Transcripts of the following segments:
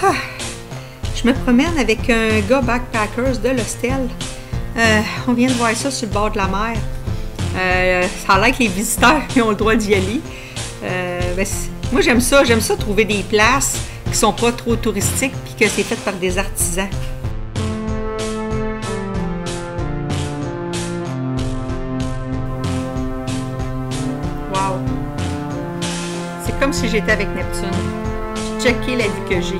Ah, je me promène avec un gars backpackers de l'hostel. On vient de voir ça sur le bord de la mer. Ça a l'air que les visiteurs ont le droit d'y aller. Moi, j'aime ça trouver des places qui sont pas trop touristiques puis que c'est fait par des artisans. Wow! C'est comme si j'étais avec Neptune. J'ai checké la vie que j'ai.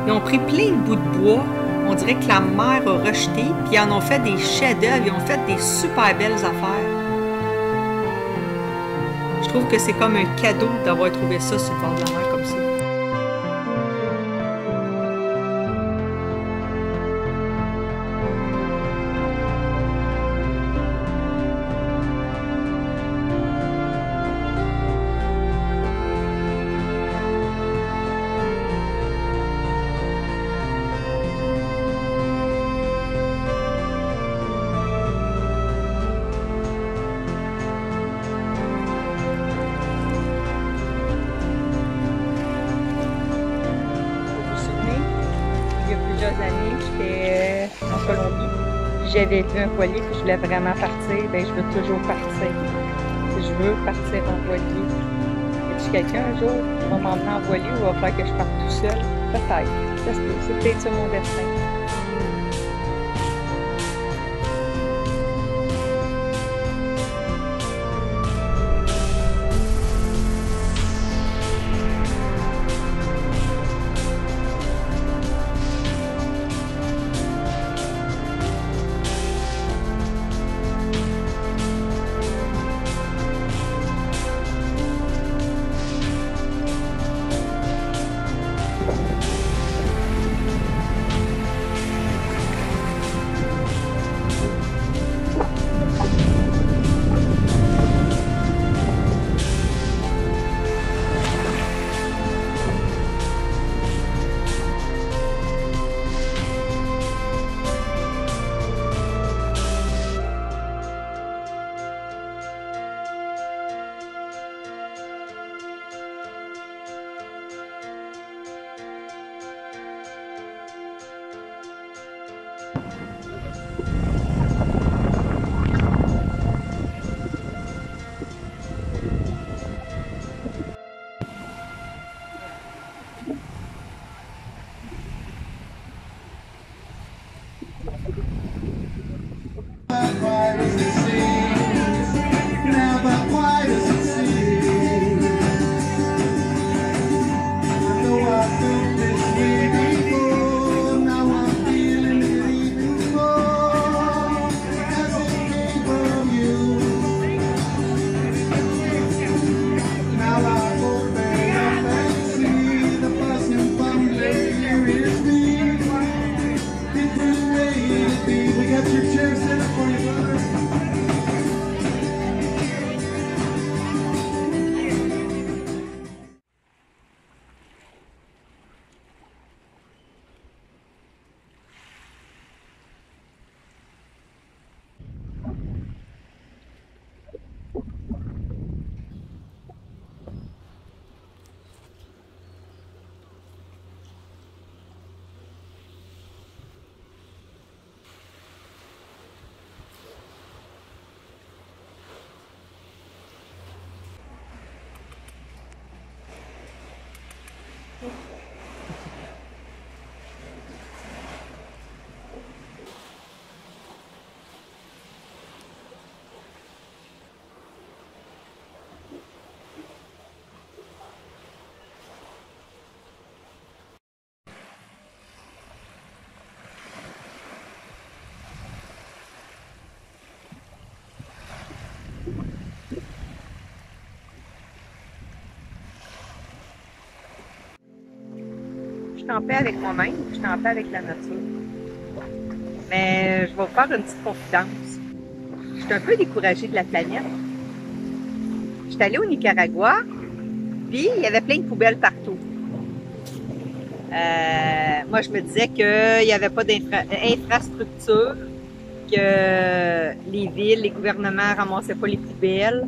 Ils ont pris plein de bouts de bois. On dirait que la mer a rejeté, puis ils en ont fait des chefs-d'œuvre, ils ont fait des super belles affaires. Je trouve que c'est comme un cadeau d'avoir trouvé ça sur le bord de la mer comme ça. Années, j'étais en Colombie. J'avais vu un voilier puis je voulais vraiment partir. Ben, je veux toujours partir. Si je veux partir en voilier. Est-ce quelqu'un un jour va m'emmener en voilier ou va faire que je parte tout seul? Peut-être. C'est peut-être ça mon destin. Je suis en paix avec moi-même, je suis en paix avec la nature. Mais je vais vous faire une petite confidence. Je suis un peu découragée de la planète. Je suis allée au Nicaragua, puis il y avait plein de poubelles partout. Moi, je me disais qu'il n'y avait pas d'infrastructure, les villes, les gouvernements ramassaient pas les poubelles.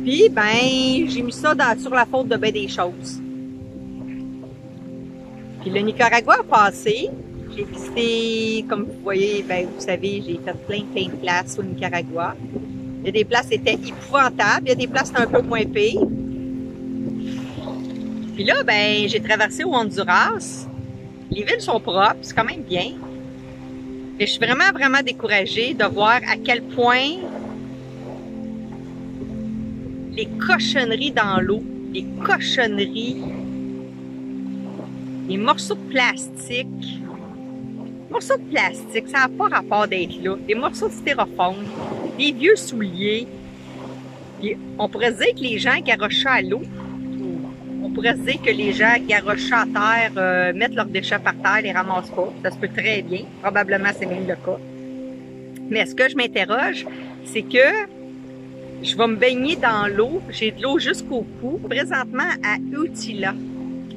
Puis, ben, j'ai mis ça sur la faute de bien des choses. Puis le Nicaragua a passé. J'ai visité, comme vous voyez, ben, vous savez, j'ai fait plein de places au Nicaragua. Il y a des places qui étaient épouvantables, il y a des places qui étaient un peu moins pires. Puis là, ben, j'ai traversé au Honduras. Les villes sont propres, c'est quand même bien. Mais je suis vraiment découragée de voir à quel point les cochonneries dans l'eau, les cochonneries, les morceaux de plastique. Morceaux de plastique, ça n'a pas rapport d'être là. Des morceaux de styrofoam, des vieux souliers. Puis on pourrait se dire que les gens garochent à l'eau. On pourrait se dire que les gens garochent à terre, mettent leurs déchets par terre, les ramassent pas. Ça se peut très bien. Probablement, c'est même le cas. Mais ce que je m'interroge, c'est que je vais me baigner dans l'eau. J'ai de l'eau jusqu'au cou. Présentement à Utila.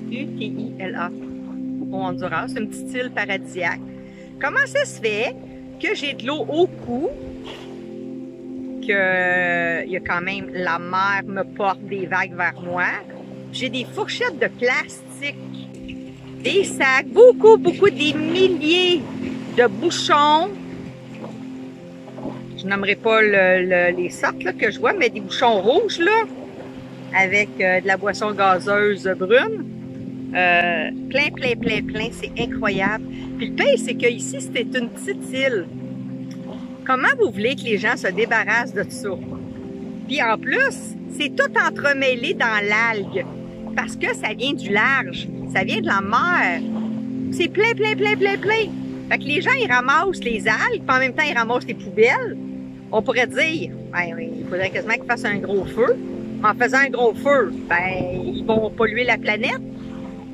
U-T-I-L-A. Au Honduras. C'est une petite île paradisiaque. Comment ça se fait que j'ai de l'eau au cou, que il y a quand même la mer me porte des vagues vers moi. J'ai des fourchettes de plastique, des sacs, beaucoup, des milliers de bouchons. Je nommerai pas les sortes là, que je vois, mais des bouchons rouges là, avec de la boisson gazeuse brune. Plein, c'est incroyable. Puis le pire, c'est que ici, c'était une petite île. Comment vous voulez que les gens se débarrassent de ça? Puis en plus, c'est tout entremêlé dans l'algue. Parce que ça vient du large, ça vient de la mer. C'est plein. Fait que les gens, ils ramassent les algues, puis en même temps, ils ramassent les poubelles. On pourrait dire, ben, il faudrait quasiment qu'ils fassent un gros feu. En faisant un gros feu, ben, ils vont polluer la planète.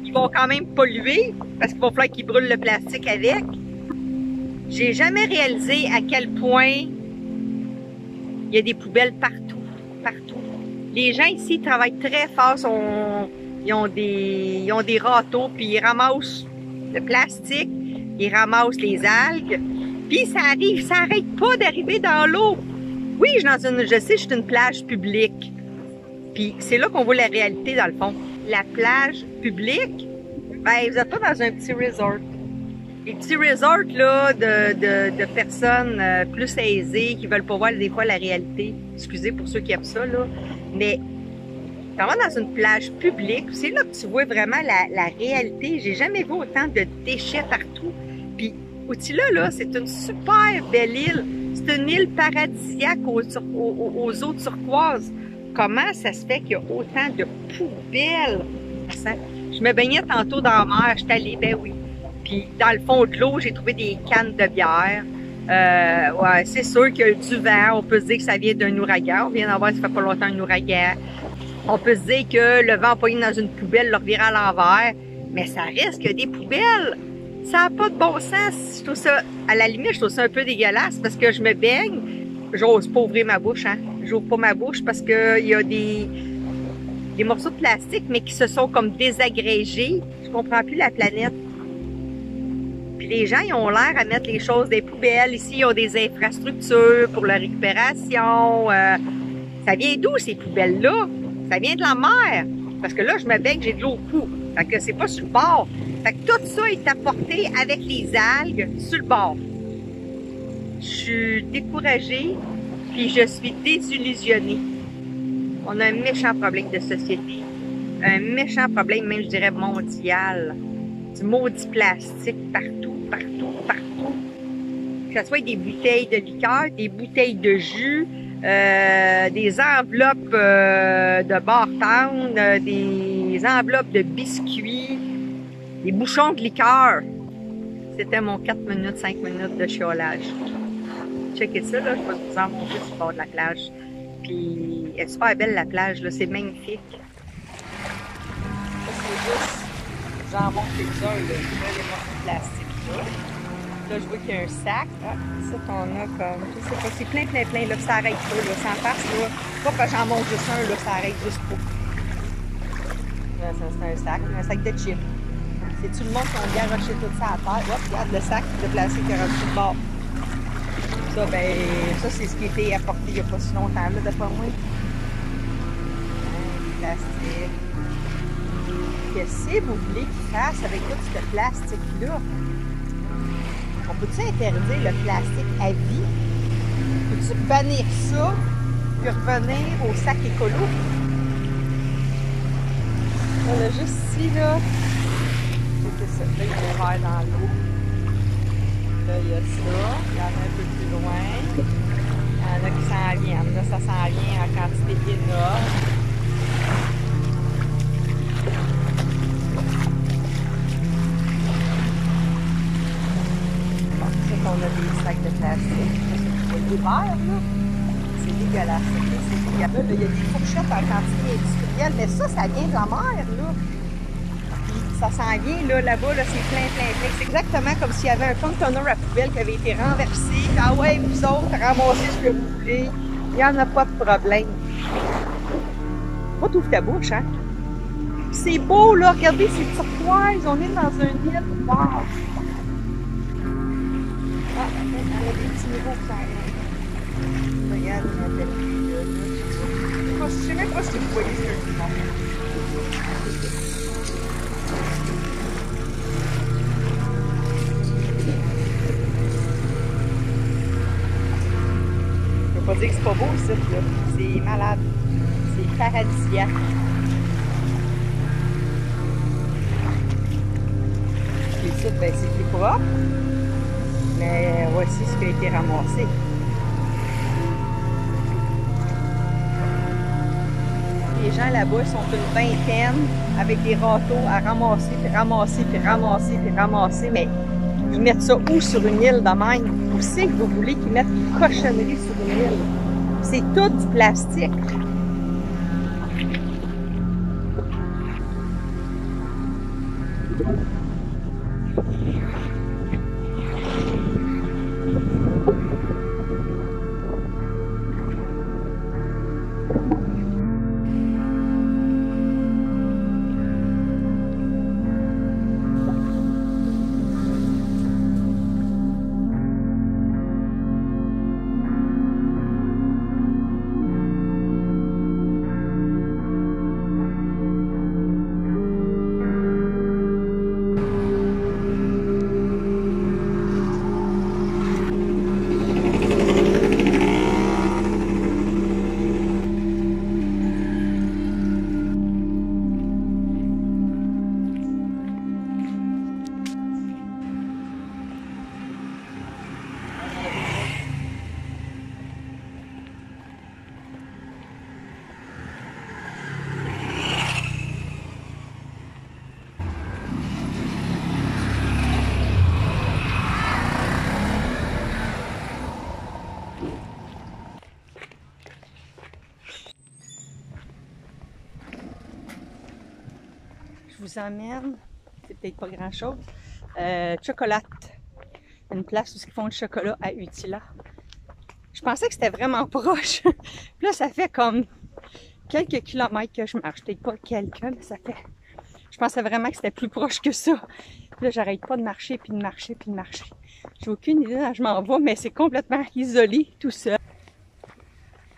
Ils vont quand même polluer parce qu'il va falloir qu'ils brûlent le plastique avec. J'ai jamais réalisé à quel point il y a des poubelles partout. Les gens ici travaillent très fort, ils ont des râteaux, puis ils ramassent le plastique, ils ramassent les algues, puis ça arrête pas d'arriver dans l'eau. Oui, je sais, je suis une plage publique. Puis c'est là qu'on voit la réalité dans le fond. La plage publique, ben vous n'êtes pas dans un petit resort. Les petits resorts là de personnes plus aisées qui veulent pas voir des fois la réalité. Excusez pour ceux qui aiment ça là, mais quand on va dans une plage publique, c'est là que tu vois vraiment la réalité. J'ai jamais vu autant de déchets partout. Puis Utila là, c'est une super belle île. C'est une île paradisiaque aux eaux turquoises. Comment ça se fait qu'il y a autant de poubelles? Je me baignais tantôt dans la mer, j'étais allée, ben oui. Puis dans le fond de l'eau, j'ai trouvé des cannes de bière. Ouais, c'est sûr qu'il y a du vent. On peut se dire que ça vient d'un ouragan. On vient d'avoir, ça fait pas longtemps, un ouragan. On peut se dire que le vent a pogné dans une poubelle, le revirait à l'envers. Mais ça reste que des poubelles. Ça n'a pas de bon sens. Je trouve ça, à la limite, je trouve ça un peu dégueulasse parce que je me baigne. J'ose pas ouvrir ma bouche, hein. J'ouvre pas ma bouche parce qu'il y a des morceaux de plastique, mais qui se sont comme désagrégés. Je comprends plus la planète. Puis les gens, ils ont l'air à mettre les choses des poubelles. Ici, ils ont des infrastructures pour la récupération. Ça vient d'où, ces poubelles-là? Ça vient de la mer. Parce que là, je me baigne, j'ai de l'eau au cou. Fait que c'est pas sur le bord. Fait que tout ça est apporté avec les algues sur le bord. Je suis découragée, puis je suis désillusionnée. On a un méchant problème de société. Un méchant problème, même je dirais mondial. Du maudit plastique partout. Que ce soit des bouteilles de liqueur, des bouteilles de jus, des enveloppes de Bartown, des enveloppes de biscuits, des bouchons de liqueur. C'était mon 4 minutes, 5 minutes de chiolage. Checkez ça, là, je vais vous en montrer sur le bord de la plage. Puis, elle est super belle la plage, là, c'est magnifique. Ça, c'est juste, j'en montre quelques-uns, là, les morceaux de plastique, là. Là, je vois qu'il y a un sac. Ah, ça qu'on a comme, je sais pas, c'est plein, là, ça arrête pas, là, sans passe, là. Pas que j'en monte juste un, là, ça arrête juste pas. Là, ça, c'est un sac de chips. C'est tout le monde qui a garoché tout ça à terre. Hop, regarde le sac de plastique qui est rendu sur le bord. Ça, ben, ça, c'est ce qui a été apporté il n'y a pas si longtemps, là, d'après moi. Plastique. Qu'est-ce que vous voulez qu'ils fassent avec tout ce plastique-là? On peut-tu interdire le plastique à vie? Peux-tu bannir ça, puis revenir au sac écolo? On a juste ici, là. C'est ça. Là, il y a un verre dans l'eau. Là, il y a ça. Il y en a un peu plus loin. Il y en a qui s'en viennent. Là, ça s'en vient en quantité énorme. On a des sacs de plastique. Il y a des verres, là. C'est dégueulasse. C'est dégueulasse. Là, il y a des fourchettes en quantité industrielle, mais ça vient de la mer, là. Puis ça s'en vient, là, là-bas, là, c'est plein. C'est exactement comme s'il y avait un conteneur à poubelle qui avait été renversé. Ah ouais, vous autres, ramassez ce que vous voulez. Il n'y en a pas de problème. Va t'ouvrir ta bouche, hein. C'est beau, là. Regardez ces turquoises. On est dans un île. Wow. Ah, elle a des petits niveaux qui s'en viennent. Regarde, il y a un bel puits, là. Je sais même pas si vous voyez ce que je dis. Je peux pas dire que c'est pas beau, ça, là. C'est malade. C'est paradisiaque. Et ça, ben, c'est plus propre. Mais voici ce qui a été ramassé. Les gens là-bas sont une vingtaine avec des râteaux à ramasser, puis ramasser, puis ramasser, puis ramasser. Mais ils mettent ça où sur une île de même? Où c'est que vous voulez qu'ils mettent une cochonnerie sur une île? C'est tout du plastique. Je vous emmène, c'est peut-être pas grand-chose, Chocolate. Une place où ils font le chocolat à Utila. Je pensais que c'était vraiment proche. Puis là, ça fait comme quelques kilomètres que je marche. Peut-être pas quelques, mais ça fait... Je pensais vraiment que c'était plus proche que ça. Puis là, j'arrête pas de marcher, puis de marcher, puis de marcher. J'ai aucune idée où je m'en vais, mais c'est complètement isolé, tout seul.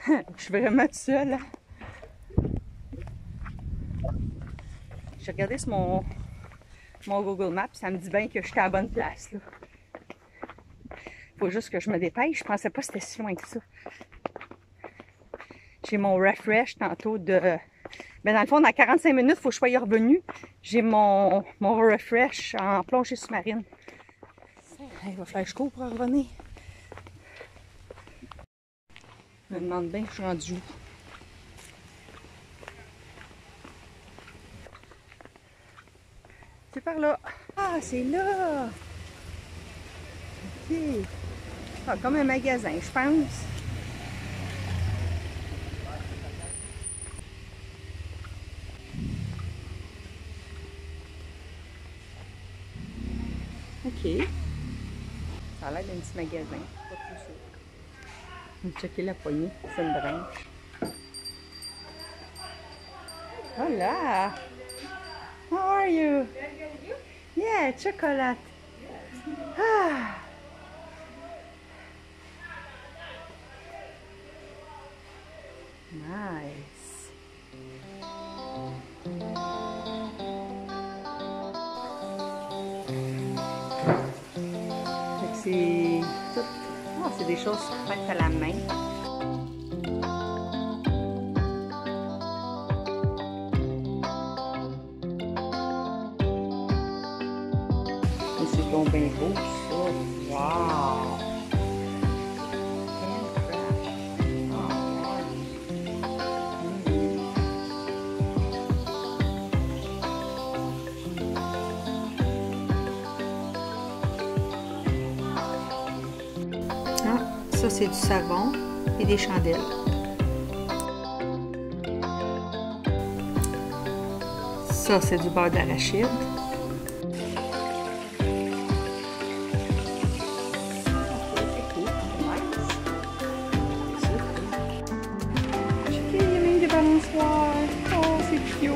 Je suis vraiment toute seule. J'ai regardé sur mon Google Maps, ça me dit bien que j'étais à la bonne place. Là. Faut juste que je me dépêche. Je pensais pas que c'était si loin que ça. J'ai mon refresh tantôt de... Ben dans le fond, dans 45 minutes, il faut que je sois revenu. J'ai mon refresh en plongée sous-marine. Il va falloir que je cours pour revenir. Je me demande bien que je suis rendue où. C'est par là. Ah, c'est là! Ok. Ah, comme un magasin, je pense. Ok. Ça a l'air d'un petit magasin. Pas trop sûr. On va checker la poignée. C'est une branche. Hola! How are you? Yeah, chocolate. Ah. C'est des choses faites à la main. Et c'est donc bien beau, ça. Wow! Ça, c'est du savon et des chandelles. Ça, c'est du beurre d'arachide. Checkez, il y a même des balançoires. Oh, c'est cute!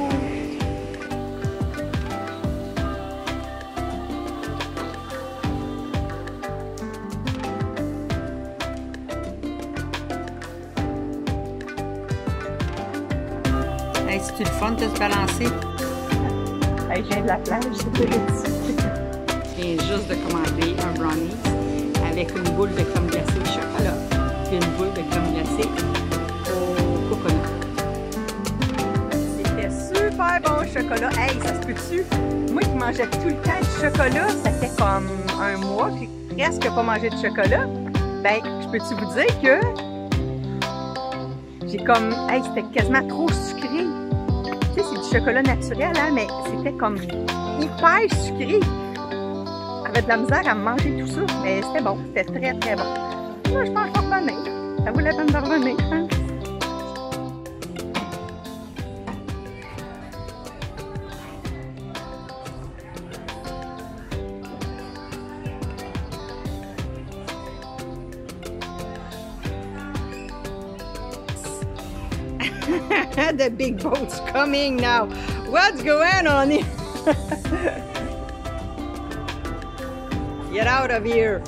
Hey, c'est-tu le fun de se balancer? Hey, je viens de la plage, c'est pas ridicule. Je viens juste de commander un brownie avec une boule de crème glacée au chocolat et une boule de crème glacée au coconut. C'était super bon le chocolat. Hey, ça se peut-tu? Moi qui mangeais tout le temps du chocolat, ça fait comme un mois que j'ai presque pas mangé de chocolat. Ben, je peux-tu vous dire que j'ai comme... Hey, c'était quasiment trop sucré. Tu sais, c'est du chocolat naturel, hein, mais c'était comme hyper sucré. J'avais de la misère à manger tout ça, mais c'était bon. C'était très, très bon. Moi, je pense que je vais revenir. Ça vaut la peine de revenir, je pense. The big boat's coming now. What's going on here? Get out of here.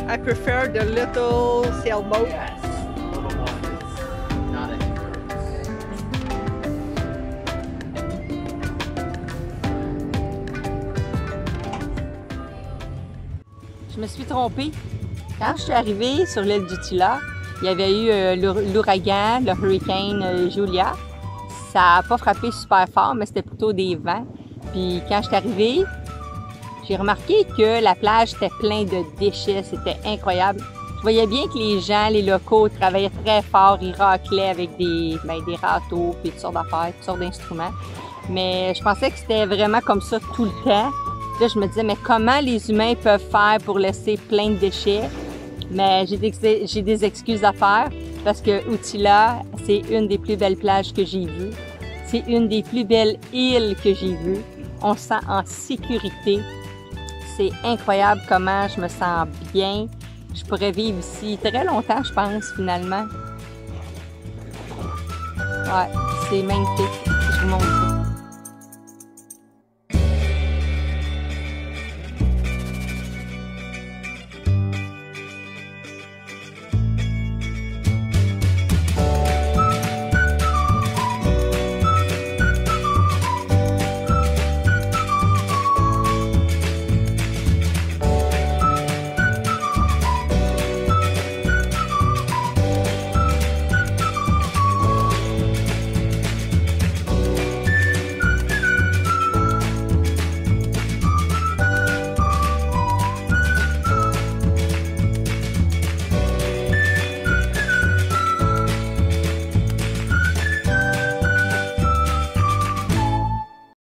I prefer the little sailboat. Yes, the little one is not any Je me suis trompée. Quand je suis arrivée sur l'île d'Utila, il y avait eu l'ouragan, le hurricane Julia. Ça n'a pas frappé super fort, mais c'était plutôt des vents. Puis quand je suis arrivée, j'ai remarqué que la plage était pleine de déchets. C'était incroyable. Je voyais bien que les gens, les locaux, travaillaient très fort. Ils raclaient avec des râteaux, puis toutes sortes d'affaires, toutes sortes d'instruments. Mais je pensais que c'était vraiment comme ça tout le temps. Là, je me disais, mais comment les humains peuvent faire pour laisser plein de déchets? Mais j'ai des excuses à faire parce que Utila, c'est une des plus belles plages que j'ai vues. C'est une des plus belles îles que j'ai vues. On se sent en sécurité. C'est incroyable comment je me sens bien. Je pourrais vivre ici très longtemps, je pense, finalement. Ouais, c'est magnifique. Je vous montre ça.